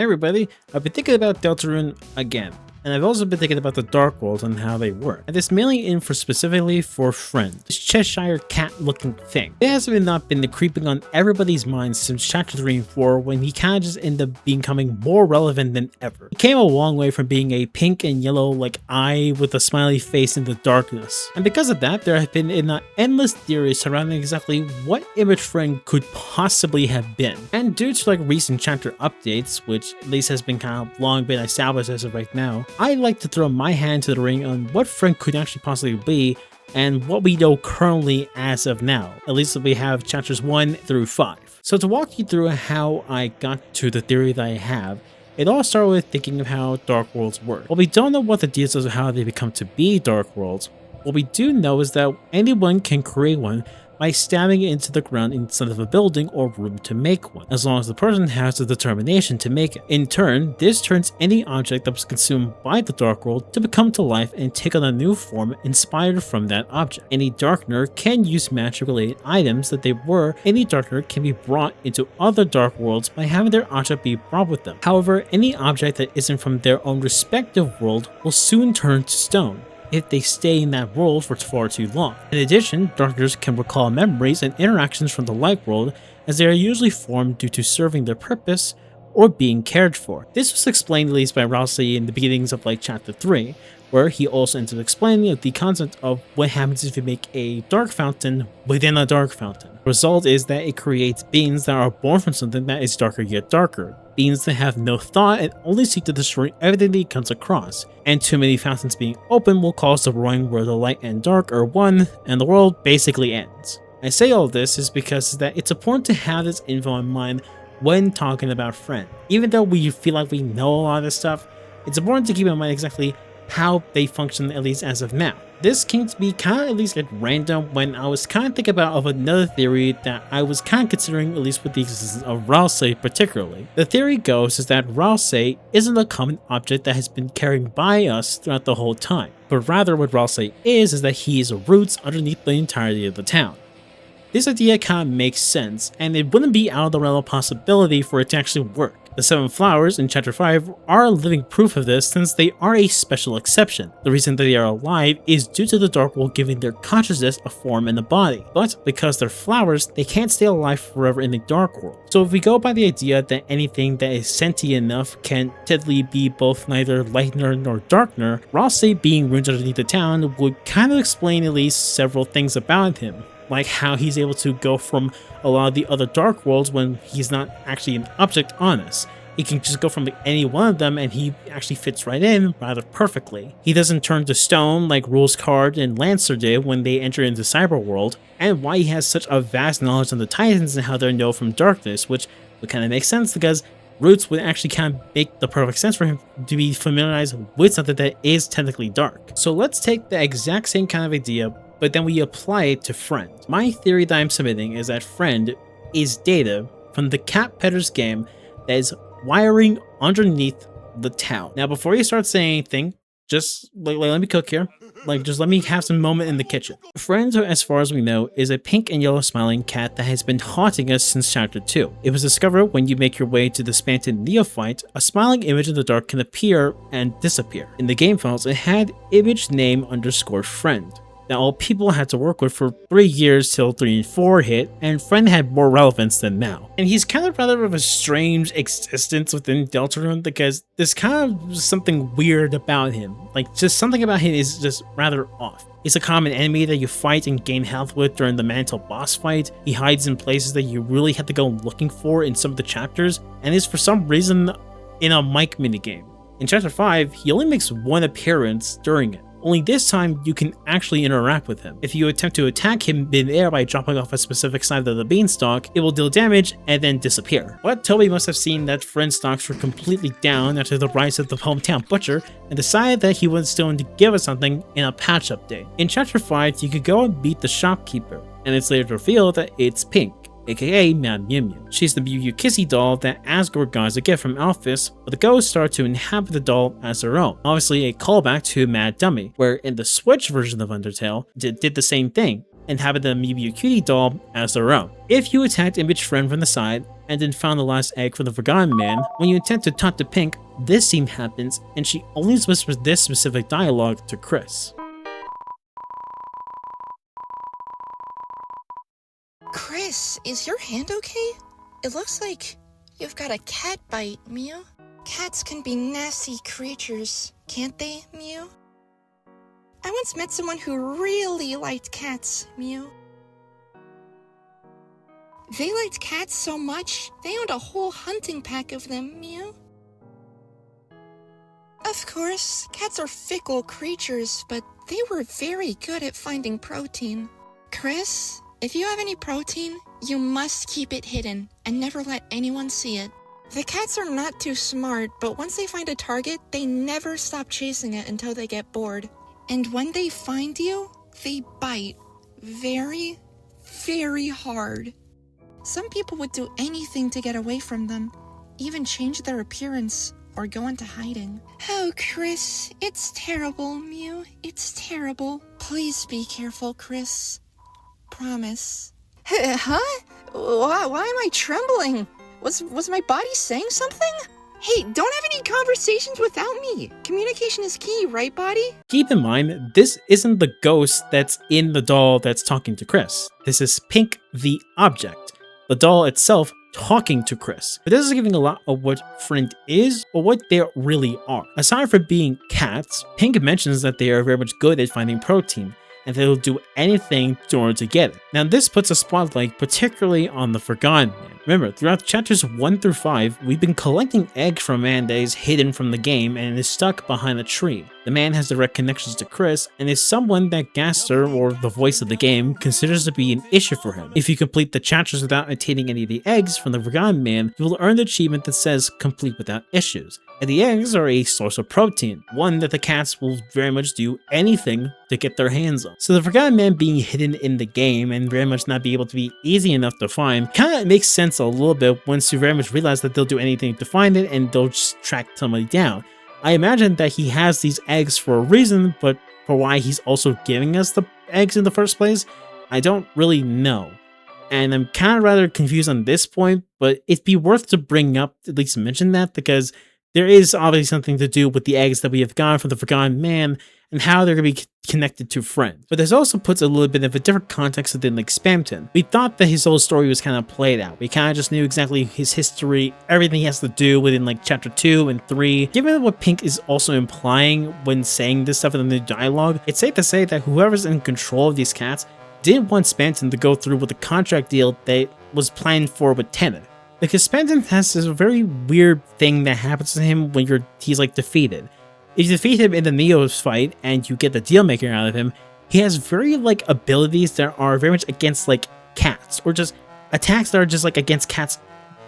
Hey everybody, I've been thinking about Deltarune again, and I've also been thinking about the Dark Worlds and how they work. And this mainly in for specifically for Friend, this Cheshire cat looking thing. It has not been creeping on everybody's minds since chapter 3 and 4 when he kind of just ended up becoming more relevant than ever. He came a long way from being a pink and yellow like eye with a smiley face in the darkness. And because of that, there have been endless theories surrounding exactly what Image Friend could possibly have been. And due to like recent chapter updates, which at least has been kind of long been established as of right now, I like to throw my hand to the ring on what Friend could actually possibly be and what we know currently as of now, at least we have chapters 1 through 5. So to walk you through how I got to the theory that I have, it all started with thinking of how Dark Worlds work. While we don't know what the details of how they become to be Dark Worlds, what we do know is that anyone can create one by stabbing it into the ground inside of a building or room to make one, as long as the person has the determination to make it. In turn, this turns any object that was consumed by the Dark World to become to life and take on a new form inspired from that object. Any Darkener can use magic-related items that they were. Any Darkener can be brought into other Dark Worlds by having their object be brought with them. However, any object that isn't from their own respective world will soon turn to stone if they stay in that world for far too long. In addition, Darkeners can recall memories and interactions from the light world, as they are usually formed due to serving their purpose or being cared for. This was explained at least by Rousey in the beginnings of like chapter 3, where he also ended up explaining the concept of what happens if you make a dark fountain within a dark fountain. The result is that it creates beings that are born from something that is darker yet darker. Beings that have no thought and only seek to destroy everything that comes across. And too many fountains being open will cause the roaring where the light and dark are one, and the world basically ends. I say all this is because that it's important to have this info in mind when talking about Friend. Even though we feel like we know a lot of this stuff, it's important to keep in mind exactly how they function, at least as of now. This came to be kind of at least at random when I was kind of thinking about another theory that I was kind of considering, at least with the existence of Rousey particularly. The theory goes is that Rousey isn't a common object that has been carried by us throughout the whole time, but rather what Rousey is that he is roots underneath the entirety of the town. This idea kind of makes sense, and it wouldn't be out of the realm of possibility for it to actually work. The 7 flowers in chapter 5 are living proof of this since they are a special exception. The reason that they are alive is due to the Dark World giving their consciousness a form and a body, but because they're flowers, they can't stay alive forever in the Dark World. So if we go by the idea that anything that is sentient enough can technically be both neither Lightener nor Darkener, Rousey being ruined underneath the town would kind of explain at least several things about him, like how he's able to go from a lot of the other Dark Worlds when he's not actually an object on us. He can just go from any one of them and he actually fits right in rather perfectly. He doesn't turn to stone like Rules Card and Lancer did when they enter into Cyber World, and why he has such a vast knowledge on the Titans and how they know from darkness, which would kind of make sense because Roots would actually kind of make the perfect sense for him to be familiarized with something that is technically dark. So let's take the exact same kind of idea, but then we apply it to Friend. My theory that I'm submitting is that Friend is data from the Cat Pedders game that is wiring underneath the town. Now, before you start saying anything, just let me cook here. Just let me have some moment in the kitchen. Friend, as far as we know, is a pink and yellow smiling cat that has been haunting us since chapter 2. It was discovered when you make your way to the Spanted Neophyte, a smiling image in the dark can appear and disappear. In the game files, it had image name _ Friend. Now, all people had to work with for 3 years till 3 and 4 hit, and Friend had more relevance than now. And he's kind of rather of a strange existence within Deltarune because there's kind of something weird about him. Just something about him is just rather off. He's a common enemy that you fight and gain health with during the Mantle boss fight. He hides in places that you really have to go looking for in some of the chapters, and is for some reason in a mic minigame. In chapter 5, he only makes one appearance during it. Only this time you can actually interact with him. If you attempt to attack him mid-air by dropping off a specific side of the beanstalk, it will deal damage and then disappear. But Toby must have seen that Friend's stocks were completely down after the rise of the hometown butcher and decided that he was still going to give us something in a patch update. In chapter 5, you could go and beat the shopkeeper, and it's later revealed that it's Pink, aka Mad Mew Mew. She's the Mew Kissy doll that Asgore gods get from Alphys, but the ghosts start to inhabit the doll as their own. Obviously a callback to Mad Dummy, where in the Switch version of Undertale, it did the same thing, and having the Amiibo Cutie doll as their own. If you attacked Image Friend from the side, and then found the last egg from the Forgotten Man, when you attempt to talk to Pink, this scene happens, and she only whispers this specific dialogue to Chris. Chris, is your hand okay? It looks like you've got a cat bite, Mew. Cats can be nasty creatures, can't they, Mew? I once met someone who really liked cats, Mew. They liked cats so much, they owned a whole hunting pack of them, Mew. Of course, cats are fickle creatures, but they were very good at finding protein. Chris, if you have any protein, you must keep it hidden and never let anyone see it. The cats are not too smart, but once they find a target, they never stop chasing it until they get bored. And when they find you, they bite very, very hard. Some people would do anything to get away from them, even change their appearance or go into hiding. Oh, Chris, it's terrible, Mew. It's terrible. Please be careful, Chris. Promise. Huh? Why am I trembling? Was my body saying something? Hey, don't have any conversations without me. Communication is key, right, body? Keep in mind, this isn't the ghost that's in the doll that's talking to Chris. This is Pink the object, the doll itself talking to Chris. But this is giving a lot of what Friend is, or what they really are. Aside from being cats, Pink mentions that they are very much good at finding protein, and they'll do anything in order to get it. Now this puts a spotlight particularly on the Forgotten Man. Remember, throughout chapters 1 through 5, we've been collecting eggs from a man that is hidden from the game and is stuck behind a tree. The man has direct connections to Chris and is someone that Gaster, or the voice of the game, considers to be an issue for him. If you complete the chapters without attaining any of the eggs from the Forgotten Man, you will earn the achievement that says complete without issues. And the eggs are a source of protein, one that the cats will very much do anything to get their hands on. So the Forgotten Man being hidden in the game and very much not be able to be easy enough to find kind of makes sense a little bit once you very much realize that they'll do anything to find it and they'll just track somebody down. I imagine that he has these eggs for a reason, but for why he's also giving us the eggs in the first place, I don't really know. And I'm kind of rather confused on this point, but it'd be worth to bring up, at least mention that, because there is obviously something to do with the eggs that we have gotten from the Forgotten Man and how they're going to be connected to Friend. But this also puts a little bit of a different context within like Spamton. We thought that his whole story was kind of played out. We kind of just knew exactly his history, everything he has to do within like chapter 2 and 3. Given what Pink is also implying when saying this stuff in the dialogue, it's safe to say that whoever's in control of these cats didn't want Spamton to go through with the contract deal that was planned for with Tenet. Because Spamton has this very weird thing that happens to him when he's like defeated. If you defeat him in the Neo's fight and you get the deal maker out of him, he has very like abilities that are very much against like cats, or just attacks that are just like against cats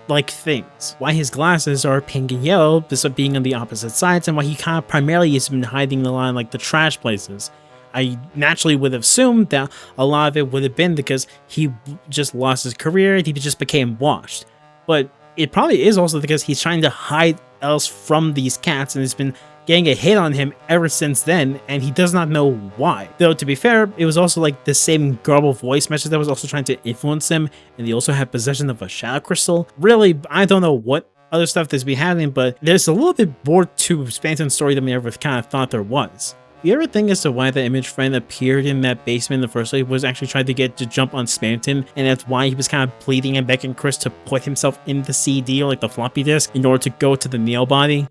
like things. Why his glasses are pink and yellow, this being on the opposite sides, and why he kind of primarily has been hiding the line like the trash places. I naturally would have assumed that a lot of it would have been because he just lost his career and he just became washed. But it probably is also because he's trying to hide else from these cats and has been getting a hit on him ever since then, and he does not know why. Though, to be fair, it was also like the same garbled voice message that was also trying to influence him, and they also have possession of a shadow crystal. Really, I don't know what other stuff that's been happening, but there's a little bit more to Spamton's story than we ever kind of thought there was. The other thing as to why the Image Friend appeared in that basement in the first place was actually trying to get to jump on Spamton, and that's why he was kind of pleading and begging Chris to put himself in the CD, or like the floppy disk, in order to go to the Neo body.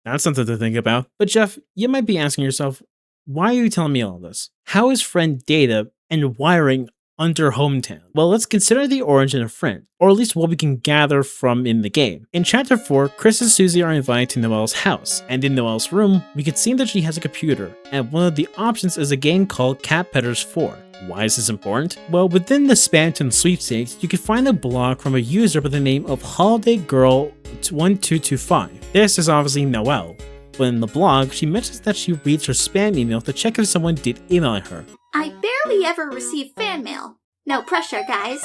That's something to think about. But Jeff, you might be asking yourself, why are you telling me all this? How is Friend data and wiring under Hometown? Well, let's consider the origin of Friend, or at least what we can gather from in the game. In chapter 4, Chris and Susie are invited to Noelle's house, and in Noelle's room, we can see that she has a computer, and one of the options is a game called Cat Petters 4. Why is this important? Well, within the Spamton sweepstakes, you can find a blog from a user by the name of Holiday Girl 1225. This is obviously Noelle, but in the blog, she mentions that she reads her spam email to check if someone did email her. I barely ever receive fan mail. No pressure, guys.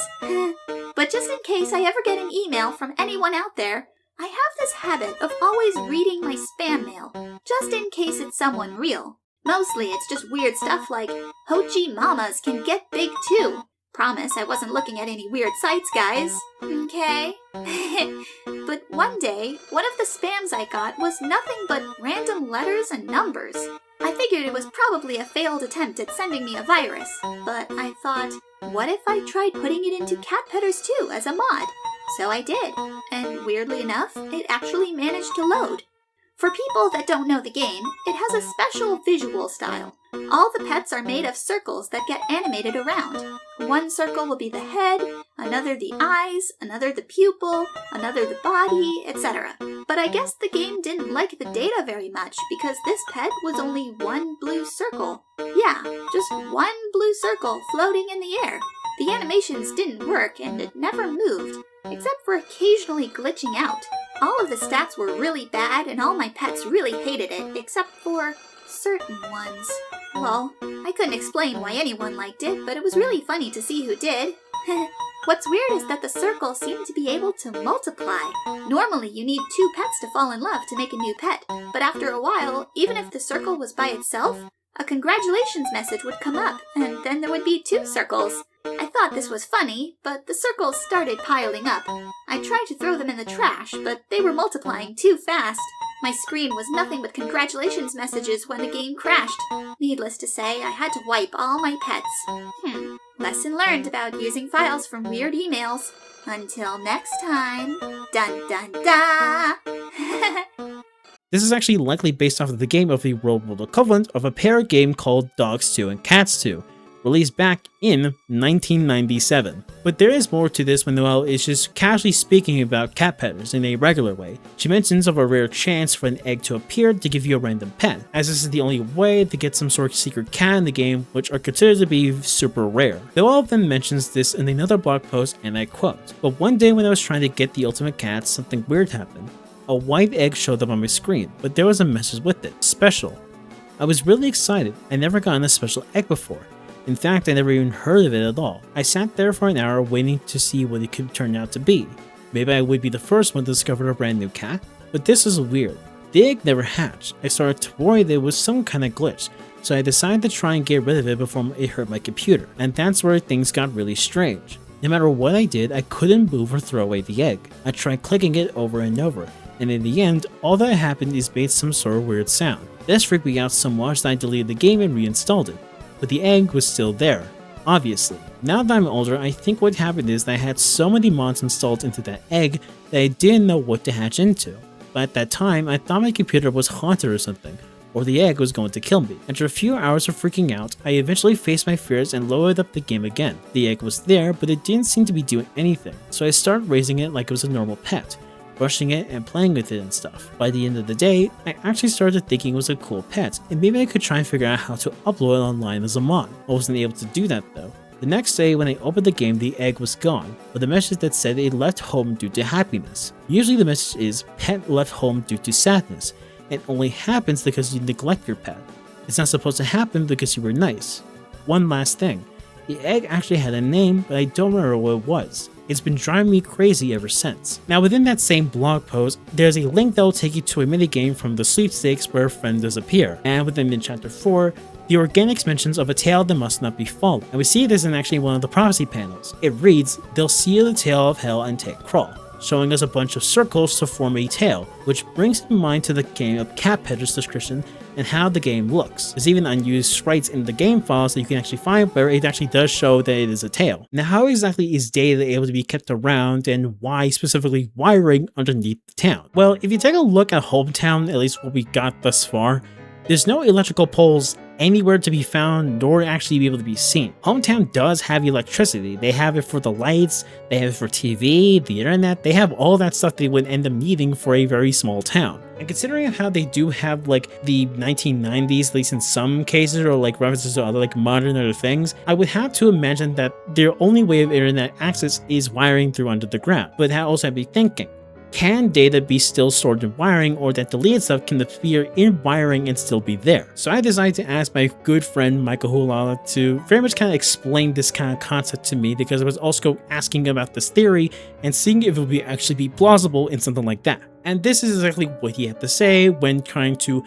But just in case I ever get an email from anyone out there, I have this habit of always reading my spam mail, just in case it's someone real. Mostly it's just weird stuff like, Hochi mamas can get big too. Promise I wasn't looking at any weird sites, guys. Okay? But one day, one of the spams I got was nothing but random letters and numbers. I figured it was probably a failed attempt at sending me a virus, but I thought, what if I tried putting it into Cat Petters 2 as a mod? So I did, and weirdly enough, it actually managed to load. For people that don't know the game, it has a special visual style. All the pets are made of circles that get animated around. One circle will be the head, another the eyes, another the pupil, another the body, etc. But I guess the game didn't like the data very much because this pet was only one blue circle. Yeah, just one blue circle floating in the air. The animations didn't work and it never moved, except for occasionally glitching out. All of the stats were really bad and all my pets really hated it, except for certain ones. Well, I couldn't explain why anyone liked it, but it was really funny to see who did. What's weird is that the circles seem to be able to multiply. Normally you need 2 pets to fall in love to make a new pet, but after a while, even if the circle was by itself, a congratulations message would come up, and then there would be 2 circles. I thought this was funny, but the circles started piling up. I tried to throw them in the trash, but they were multiplying too fast. My screen was nothing but congratulations messages when the game crashed. Needless to say, I had to wipe all my pets. Lesson learned about using files from weird emails. Until next time, dun dun da! This is actually likely based off of the game of the real-world equivalent of a pair game called Dogs 2 and Cats 2, released back in 1997. But there is more to this when Noelle is just casually speaking about cat petters in a regular way. She mentions of a rare chance for an egg to appear to give you a random pet, as this is the only way to get some sort of secret cat in the game, which are considered to be super rare. Noelle then mentions this in another blog post, and I quote, "But one day when I was trying to get the ultimate cat, something weird happened. A white egg showed up on my screen, but there was a message with it, special. I was really excited. I never gotten a special egg before. In fact, I never even heard of it at all. I sat there for an hour waiting to see what it could turn out to be. Maybe I would be the first one to discover a brand new cat, but this is weird. The egg never hatched. I started to worry there was some kind of glitch, so I decided to try and get rid of it before it hurt my computer, and that's where things got really strange. No matter what I did, I couldn't move or throw away the egg. I tried clicking it over and over, and in the end, all that happened is made some sort of weird sound. This freaked me out so much that I deleted the game and reinstalled it. But the egg was still there, obviously. Now that I'm older, I think what happened is that I had so many mods installed into that egg that I didn't know what to hatch into. But at that time, I thought my computer was haunted or something, or the egg was going to kill me. After a few hours of freaking out, I eventually faced my fears and loaded up the game again. The egg was there, but it didn't seem to be doing anything, so I started raising it like it was a normal pet, brushing it and playing with it and stuff. By the end of the day, I actually started thinking it was a cool pet, and maybe I could try and figure out how to upload it online as a mod. I wasn't able to do that though. The next day when I opened the game, the egg was gone, with a message that said it left home due to happiness. Usually the message is, pet left home due to sadness. It only happens because you neglect your pet. It's not supposed to happen because you were nice. One last thing, the egg actually had a name, but I don't remember what it was. It's been driving me crazy ever since. Now within that same blog post, there's a link that will take you to a minigame from the sweepstakes where a friend does appear, and within in chapter 4, the organics mentions of a tale that must not be followed, and we see this in actually one of the prophecy panels. It reads, "They'll seal the tail of hell and take crawl," showing us a bunch of circles to form a tail, which brings in mind to the game of Cat Petter's description and how the game looks. There's even unused sprites in the game files that you can actually find where it actually does show that it is a tail. Now how exactly is data able to be kept around, and why specifically wiring underneath the town? Well, if you take a look at Hometown, at least what we got thus far, there's no electrical poles anywhere to be found nor actually be able to be seen. Hometown does have electricity. They have it for the lights, they have it for TV, the internet, they have all that stuff they would end up needing for a very small town. And considering how they do have like the 1990s, at least in some cases, or like references to other like modern other things, I would have to imagine that their only way of internet access is wiring through under the ground. But that also have me thinking, can data be still stored in wiring, or that deleted stuff can appear in wiring and still be there? So I decided to ask my good friend Michael Hulala to very much kind of explain this kind of concept to me, because I was also asking about this theory and seeing if it would actually be plausible in something like that. And this is exactly what he had to say when trying to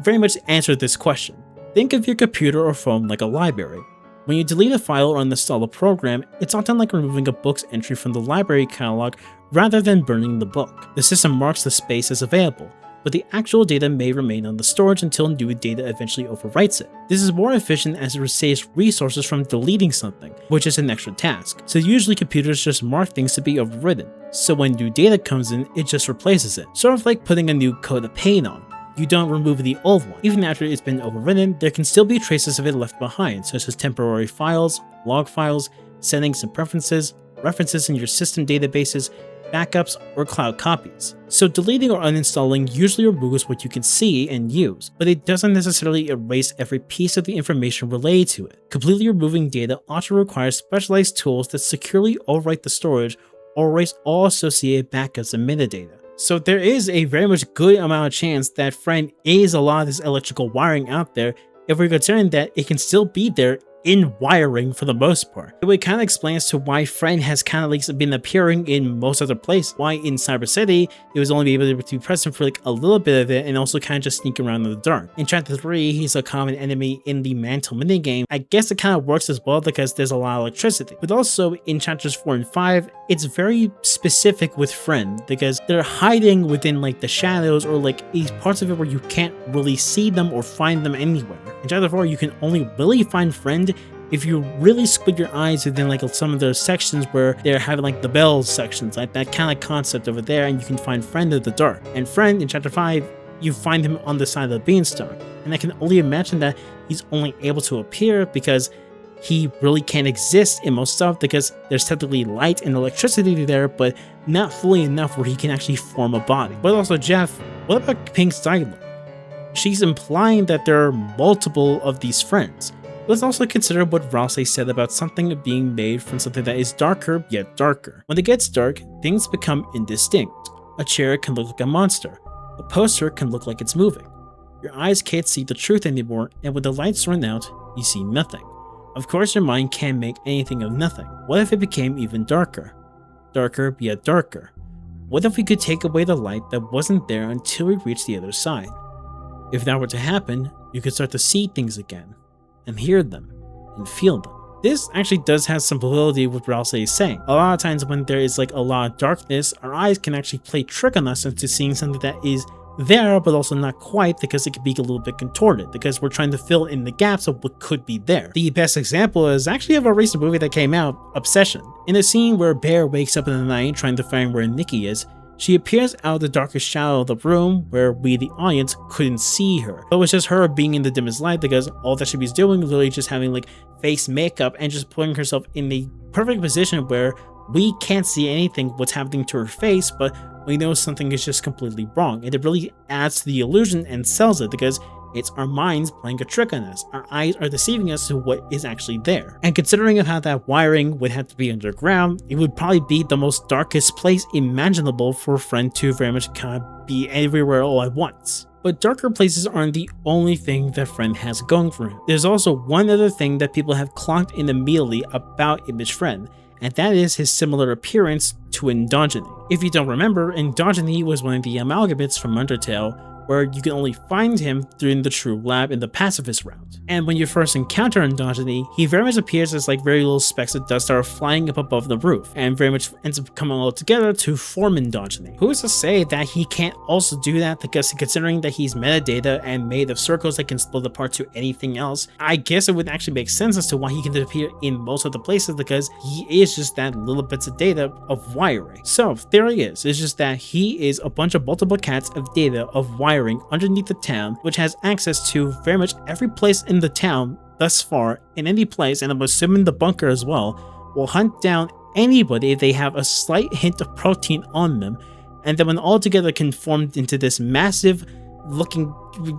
very much answer this question. Think of your computer or phone like a library. When you delete a file or uninstall a program, it's often like removing a book's entry from the library catalog rather than burning the book. The system marks the space as available, but the actual data may remain on the storage until new data eventually overwrites it. This is more efficient as it saves resources from deleting something, which is an extra task. So usually computers just mark things to be overwritten, so when new data comes in, it just replaces it. Sort of like putting a new coat of paint on. You don't remove the old one. Even after it's been overwritten, there can still be traces of it left behind, such as temporary files, log files, settings and preferences, references in your system databases, backups, or cloud copies. So deleting or uninstalling usually removes what you can see and use, but it doesn't necessarily erase every piece of the information related to it. Completely removing data often requires specialized tools that securely overwrite the storage or erase all associated backups and metadata. So there is a very much good amount of chance that Friend is a lot of this electrical wiring out there if we're considering that it can still be there in wiring for the most part. It would kind of explain as to why Friend has kind of like been appearing in most other places. Why in Cyber City, it was only able to be present for like a little bit of it and also kind of just sneak around in the dark. In Chapter 3, he's a common enemy in the Mantle minigame. I guess it kind of works as well because there's a lot of electricity. But also in Chapters 4 and 5, it's very specific with Friend because they're hiding within like the shadows or like these parts of it where you can't really see them or find them anywhere. In Chapter 4, you can only really find Friend if you really squint your eyes within like some of those sections where they're having like the bells sections, like that kind of concept over there, and you can find Friend in the dark. And Friend in Chapter 5, you find him on the side of the beanstalk. And I can only imagine that he's only able to appear because he really can't exist in most stuff because there's technically light and electricity there, but not fully enough where he can actually form a body. But also, Jeff, what about Pink's dialogue? She's implying that there are multiple of these friends. Let's also consider what Rousey said about something being made from something that is darker yet darker. When it gets dark, things become indistinct. A chair can look like a monster. A poster can look like it's moving. Your eyes can't see the truth anymore, and when the lights run out, you see nothing. Of course, your mind can't make anything of nothing. What if it became even darker? Darker yet darker. What if we could take away the light that wasn't there until we reached the other side? If that were to happen, you could start to see things again, and hear them, and feel them. This actually does have some validity with what Rousey is saying. A lot of times when there is like a lot of darkness, our eyes can actually play trick on us into seeing something that is there, but also not quite, because it could be a little bit contorted, because we're trying to fill in the gaps of what could be there. The best example is actually of a recent movie that came out, Obsession. In a scene where Bear wakes up in the night trying to find where Nikki is, she appears out of the darkest shadow of the room where we, the audience, couldn't see her. But it was just her being in the dimmest light because all that she was doing was literally just having like face makeup and just putting herself in the perfect position where we can't see anything what's happening to her face, but we know something is just completely wrong. And it really adds to the illusion and sells it because it's our minds playing a trick on us. Our eyes are deceiving us to what is actually there. And considering of how that wiring would have to be underground, it would probably be the most darkest place imaginable for a friend to very much kind of be everywhere all at once. But darker places aren't the only thing that Friend has going for him. There's also one other thing that people have clocked in immediately about Image Friend, and that is his similar appearance to Endogeny. If you don't remember, Endogeny was one of the amalgamates from Undertale, where you can only find him through the True Lab in the pacifist route. And when you first encounter Endogeny, he very much appears as like very little specks of dust that are flying up above the roof, and very much ends up coming all together to form Endogeny. Who is to say that he can't also do that, because considering that he's metadata and made of circles that can split apart to anything else, I guess it would actually make sense as to why he can appear in most of the places, because he is just that little bits of data of wiring. So there he is, it's just that he is a bunch of multiple cats of data of wiring underneath the town, which has access to very much every place in the town thus far, in any place, and I'm assuming the bunker as well, will hunt down anybody if they have a slight hint of protein on them, and then when all together can form into this massive looking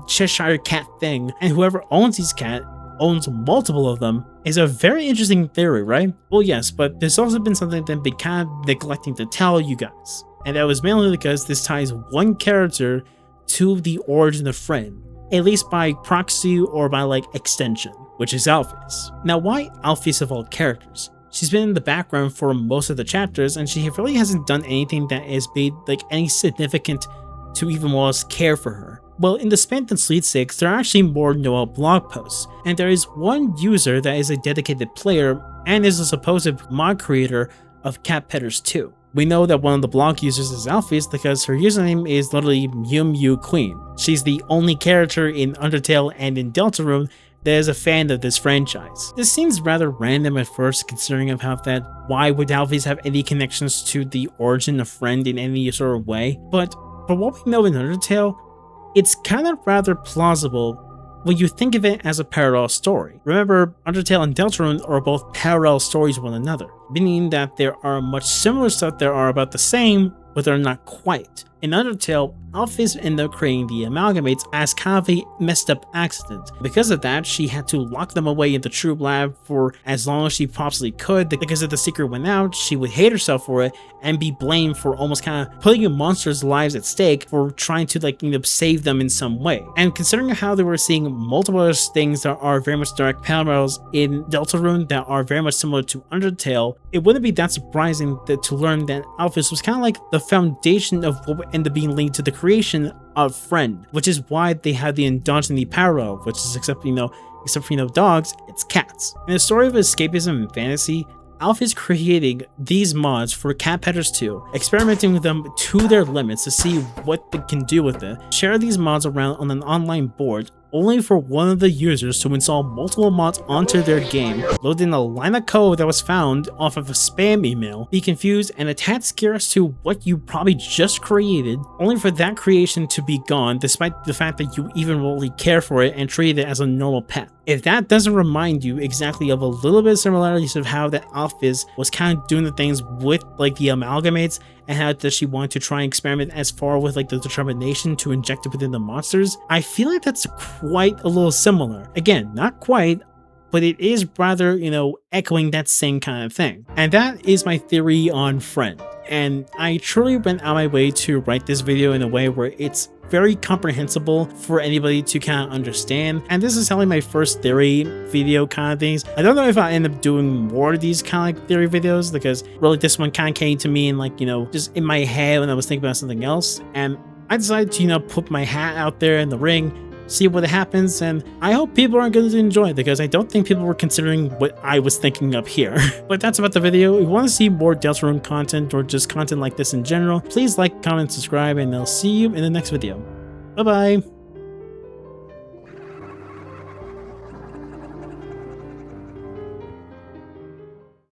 Cheshire cat thing, and whoever owns these cats owns multiple of them, is a very interesting theory, right? Well, yes, but there's also been something that I've been kind of neglecting to tell you guys, and that was mainly because this ties one character to the origin of Friend, at least by proxy or by like extension, which is Alphys. Now, why Alphys of all characters? She's been in the background for most of the chapters, and she really hasn't done anything that has made like any significant to even more else care for her. Well, in the Spamton sweepstakes, there are actually more Noel blog posts, and there is one user that is a dedicated player and is a supposed mod creator of Cat Petters 2. We know that one of the blog users is Alphys because her username is literally Mew Queen. She's the only character in Undertale and in Deltarune that is a fan of this franchise. This seems rather random at first, considering of how that why would Alphys have any connections to the origin of Friend in any sort of way, but for what we know in Undertale, it's kind of rather plausible when you think of it as a parallel story. Remember, Undertale and Deltarune are both parallel stories of one another, meaning that there are much similar stuff that are about the same, but they're not quite. In Undertale, Alphys ended up creating the Amalgamates as kind of a messed up accident. Because of that, she had to lock them away in the True Lab for as long as she possibly could, because if the secret went out, she would hate herself for it and be blamed for almost kind of putting a monster's lives at stake for trying to save them in some way. And considering how they were seeing multiple other things that are very much direct parallels in Deltarune that are very much similar to Undertale, it wouldn't be that surprising to learn that Alphys was kind of like the foundation of what would end up being linked to the creation of Friend, which is why they have the endogeny parallel, which is except for dogs, it's cats. In a story of escapism and fantasy, Alpha is creating these mods for Cat Petters 2, experimenting with them to their limits to see what they can do with it, share these mods around on an online board, only for one of the users to install multiple mods onto their game, load in a line of code that was found off of a spam email, be confused and attack scares to what you probably just created, only for that creation to be gone despite the fact that you even remotely care for it and treat it as a normal pet. If that doesn't remind you exactly of a little bit of similarities of how that Alphys was kind of doing the things with the Amalgamates and how that she wanted to try and experiment as far with the determination to inject it within the monsters, I feel like that's quite a little similar. Again, not quite, but it is rather, echoing that same kind of thing. And that is my theory on Friend. And I truly went out of my way to write this video in a way where it's very comprehensible for anybody to kind of understand. And this is only my first theory video kind of things. I don't know if I end up doing more of these kind of theory videos, because really this one kind of came to me in just in my head when I was thinking about something else. And I decided to, put my hat out there in the ring, see what happens, and I hope people are going to enjoy it, because I don't think people were considering what I was thinking up here. But that's about the video. If you want to see more Deltarune content or just content like this in general, please like, comment, subscribe, and I'll see you in the next video. Bye bye!